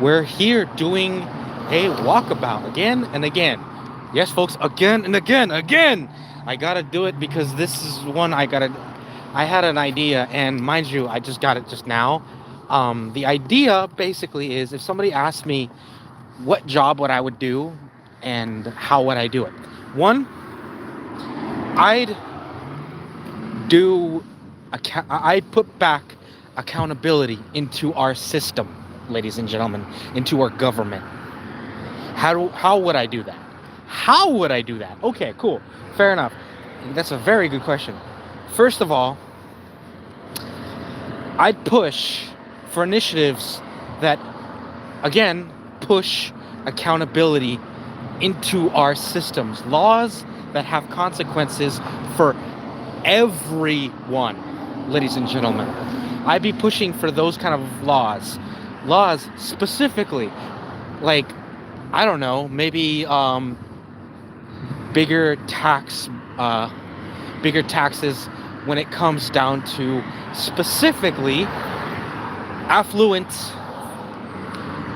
We're here doing a walkabout again and again. Yes, folks, again and again. I gotta do it because this is one I had an idea, and mind you, I just got it just now. The idea basically is if somebody asked me what job would I would do and how would I do it. One, I'd do I'd put back accountability into our system, ladies and gentlemen, into our government. How would I do that? How would I do that? Okay, cool. Fair enough. That's a very good question. First of all, I'd push for initiatives that, again, push accountability into our systems. Laws that have consequences for everyone, ladies and gentlemen. I'd be pushing for those kind of laws. Laws specifically, like, I don't know, maybe bigger taxes when it comes down to specifically affluent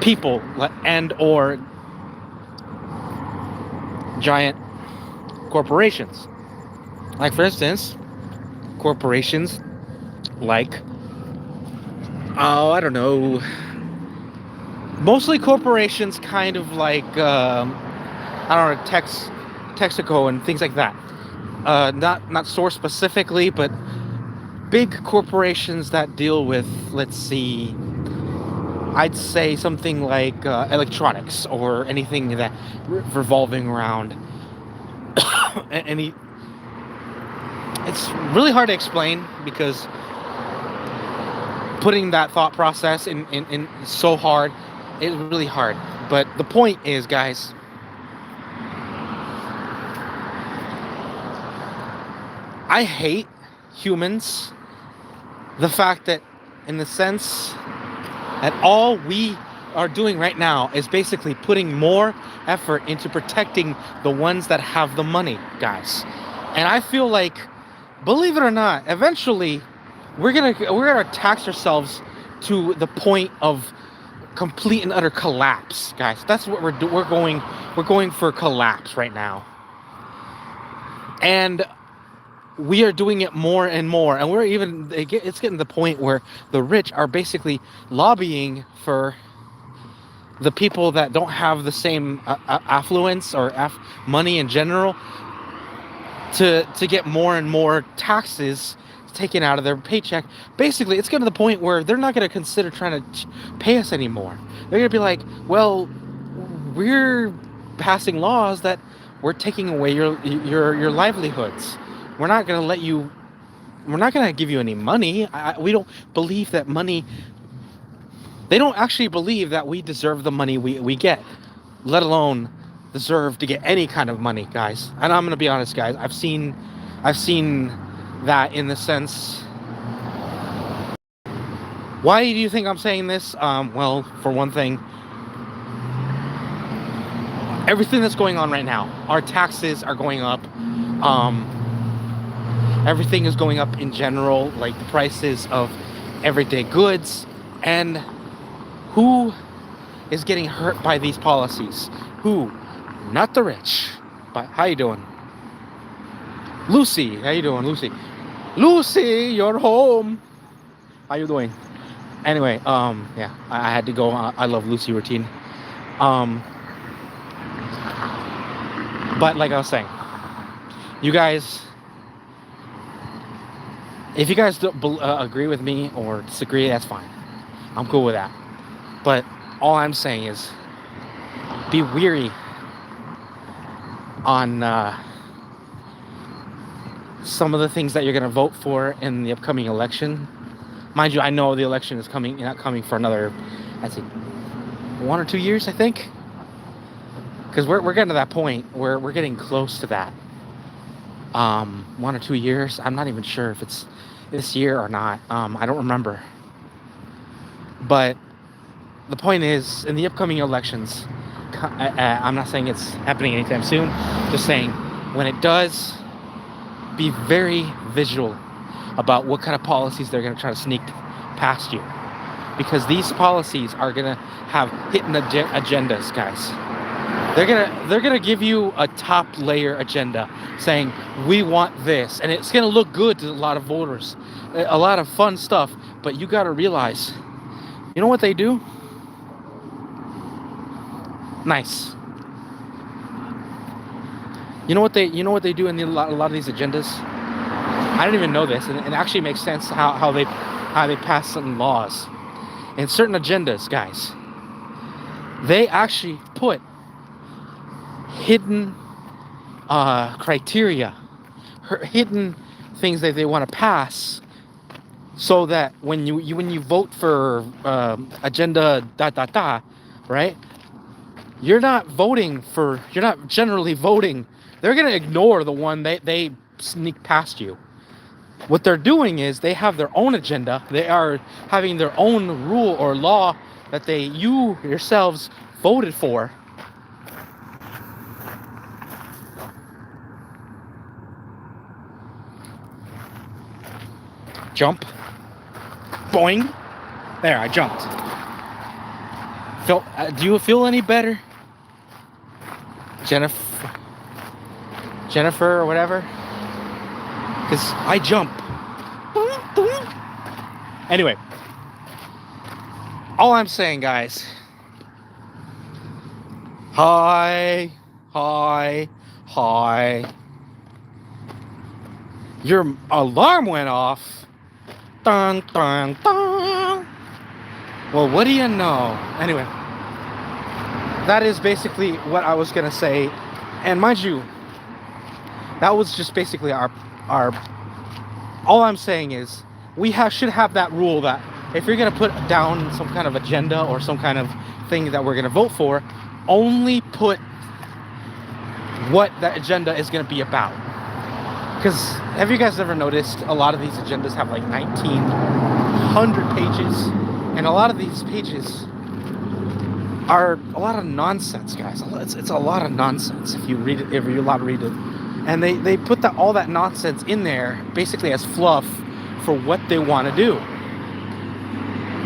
people and or giant corporations. Like, for instance, corporations like, oh, I don't know, mostly corporations kind of like, I don't know, Texaco and things like that. Not source specifically, but big corporations that deal with, let's see, I'd say something like electronics or anything that revolving around any. It's really hard to explain because putting that thought process in so hard, it's really hard. But the point is, guys, I hate humans. The fact that, in the sense that all we are doing right now is basically putting more effort into protecting the ones that have the money, guys. And I feel like, believe it or not, eventually we're gonna tax ourselves to the point of complete and utter collapse, guys. That's what we're going for collapse right now. And we are doing it more and more, and it's getting to the point where the rich are basically lobbying for the people that don't have the same affluence or money in general to get more and more taxes taken out of their paycheck. Basically, it's getting to the point where they're not going to consider trying to pay us anymore. They're going to be like, well, we're passing laws that we're taking away your livelihoods. We're not going to give you any money. We don't believe that money. They don't actually believe that we deserve the money we get, let alone deserve to get any kind of money, guys. And I'm going to be honest, guys. I've seen that in the sense. Why do you think I'm saying this? Well, for one thing, everything that's going on right now, our taxes are going up. Everything is going up in general, like the prices of everyday goods. And who is getting hurt by these policies? Who? Not the rich. But how you doing? Lucy, how you doing, Lucy? Lucy, you're home. How you doing? Anyway, yeah, I had to go. I love Lucy routine. But like I was saying, you guys, if you guys don't agree with me or disagree, that's fine. I'm cool with that. But all I'm saying is, be weary on some of the things that you're going to vote for in the upcoming election. Mind you, I know the election is not coming for another, I'd say, 1 or 2 years, I think. Because we're getting to that point where we're getting close to that. 1 or 2 years. I'm not even sure if it's this year or not. I don't remember. But the point is, in the upcoming elections, I'm not saying it's happening anytime soon. Just saying, when it does, be very visual about what kind of policies they're going to try to sneak past you. because these policies are gonna have hidden agendas, guys. They're gonna give you a top layer agenda saying we want this, and it's gonna look good to a lot of voters, a lot of fun stuff. But you gotta realize, you know what they do? Nice. You know what they do in a lot of these agendas? I didn't even know this, and it actually makes sense how they pass certain laws and certain agendas, guys. They actually put hidden criteria, hidden things that they want to pass, so that when you vote for agenda right? You're not generally voting. They're gonna ignore the one they sneak past you. What they're doing is they have their own agenda. They are having their own rule or law that you yourselves voted for. Jump. Boing. There, I jumped. Do you feel any better? Jennifer or whatever? Because I jump. Anyway, all I'm saying, guys, hi. Your alarm went off. Dun, dun, dun. Well, what do you know? Anyway, that is basically what I was gonna say. And mind you, that was just basically our all I'm saying is we should have that rule that if you're gonna put down some kind of agenda or some kind of thing that we're gonna vote for, only put what that agenda is gonna be about. Because have you guys ever noticed a lot of these agendas have like 1,900 pages, and a lot of these pages are a lot of nonsense, guys. It's a lot of nonsense if you read it, if you're allowed to read it. And they put all that nonsense in there basically as fluff for what they want to do.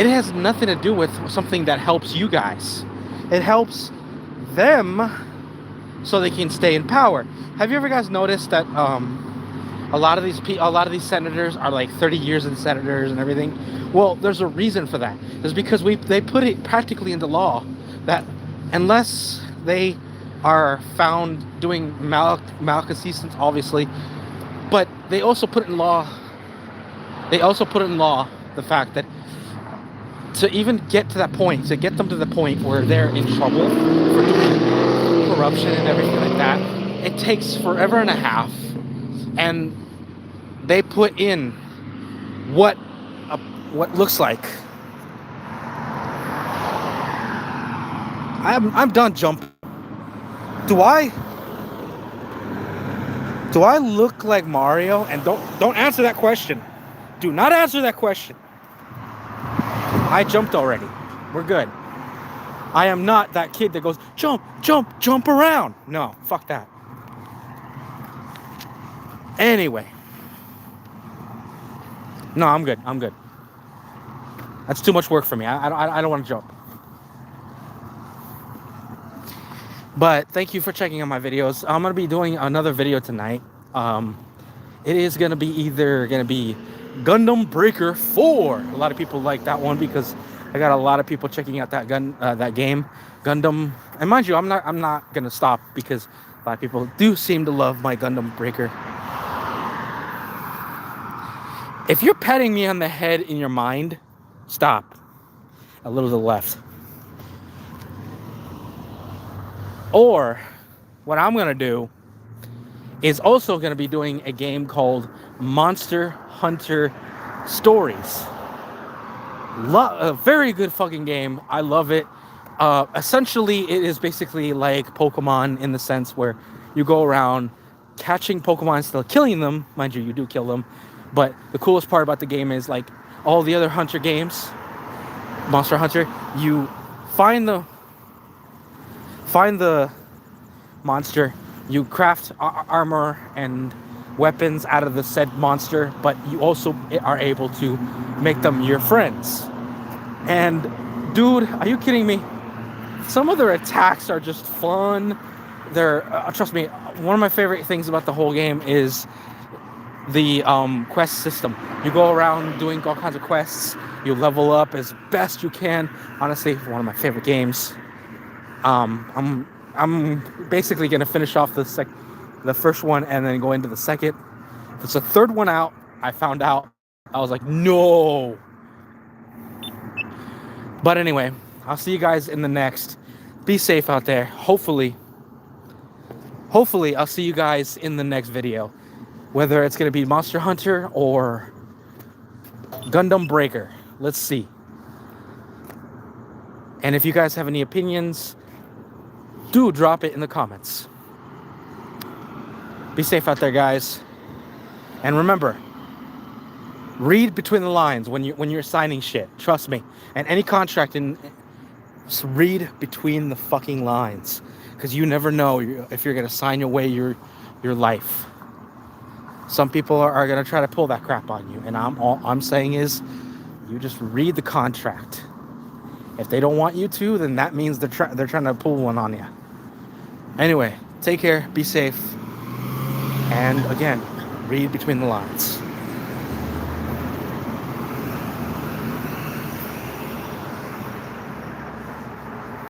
It has nothing to do with something that helps you guys. It helps them so they can stay in power. Have you ever guys noticed that a lot of these senators are like 30 years in senators and everything? Well, there's a reason for that. It's because they put it practically into law that unless they are found doing malfeasance, obviously, but they also put in law the fact that to even get to that point, to get them to the point where they're in trouble for doing corruption and everything like that, it takes forever and a half. And they put in what looks like. I'm done jumping. Do I look like Mario? And don't answer that question. Do not answer that question. I jumped already. We're good. I am not that kid that goes jump around. No, fuck that. Anyway. No, I'm good. That's too much work for me. I don't want to jump. But thank you for checking out my videos. I'm going to be doing another video tonight. It is going to be either Gundam Breaker 4. A lot of people like that one because I got a lot of people checking out that game, Gundam. And mind you, I'm not going to stop because a lot of people do seem to love my Gundam Breaker. If you're patting me on the head in your mind, stop. A little to the left. Or what I'm going to do is also going to be doing a game called Monster Hunter Stories. A very good fucking game. I love it. Essentially, it is basically like Pokemon in the sense where you go around catching Pokemon, still killing them. Mind you, you do kill them. But the coolest part about the game is, like all the other Hunter games, Monster Hunter, you find the monster, you craft armor and weapons out of the said monster, but you also are able to make them your friends. And dude, are you kidding me? Some of their attacks are just fun. They're trust me, one of my favorite things about the whole game is the quest system. You go around doing all kinds of quests. You level up as best you can. Honestly, one of my favorite games. I'm basically gonna finish off the first one and then go into the second. There's a third one out. I found out. I was like, no. But anyway, I'll see you guys in the next. Be safe out there. Hopefully I'll see you guys in the next video. Whether it's gonna be Monster Hunter or Gundam Breaker. Let's see. And if you guys have any opinions, do drop it in the comments. Be safe out there, guys. And remember, read between the lines when you're signing shit. Trust me. And any contract, just read between the fucking lines, because you never know if you're gonna sign away your life. Some people are gonna try to pull that crap on you, and all I'm saying is, you just read the contract. If they don't want you to, then that means they're trying to pull one on you. Anyway, take care, be safe, and again, read between the lines.